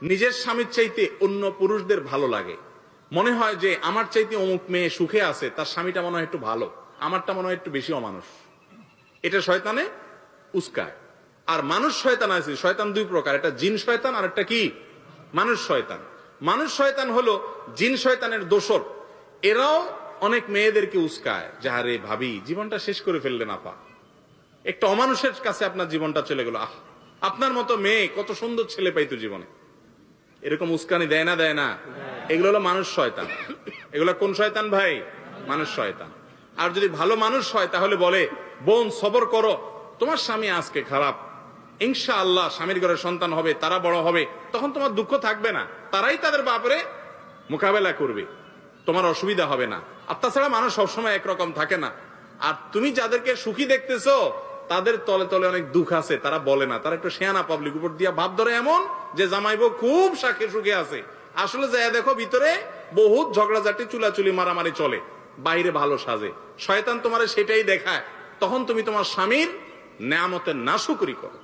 নিজের স্বামীর চাইতে অন্য পুরুষদের ভালো লাগে, মনে হয় যে আমার চাইতে অমুক মেয়ে সুখে আছে, তার স্বামীটা মনে হয় একটু ভালো, আমারটা মনে হয় একটু বেশি অমানুষ। এটা শয়তানে উস্কায়। আর মানুষ শয়তান আছে, শয়তান দুই প্রকার, একটা জিন শয়তান আর একটা কি মানুষ শয়তান। মানুষ শয়তান হলো জিন শয়তানের দোসর। এরাও অনেক মেয়েদেরকে উস্কায়, যাহারে ভাবি জীবনটা শেষ করে ফেললেন আপা, একটা অমানুষের কাছে আপনার জীবনটা চলে গেল, আহ আপনার মতো মেয়ে কত সুন্দর ছেলে পাইতো জীবনে। এরকম উস্কানি দেয় না, দেয় না? এগুলো হলো মানুষ শয়তান। এগুলো কোন শয়তান ভাই? মানুষ শয়তান। আর যদি ভালো মানুষ হয় তাহলে বলে, বোন সবর করো, তোমার স্বামী আজকে খারাপ, ইনশাআল্লাহ স্বামীর ঘরে সন্তান হবে, তারা বড় হবে, তখন তোমার দুঃখ থাকবে না, তারাই তাদের বাপরে মোকাবেলা করবে, তোমার অসুবিধা হবে না। আর তাছাড়া মানুষ সবসময় একরকম থাকে না। আর তুমি যাদেরকে সুখী দেখতেছো তাদের তলে তলে অনেক দুঃখ আছে, তারা বলে না, তারা একটু শেয়ানা পাবলিক উপর দিয়া ভাব ধরে এমন যে জামাইবো খুব সাথে সুখে আছে, আসলে যায় দেখো ভিতরে বহুত ঝগড়াঝাটি চুলাচুলি মারামারি চলে, বাইরে ভালো সাজে। শয়তান তোমারে সেটাই দেখায়, তখন তুমি তোমার স্বামীর নেয়ামতের নাশুকরি করো।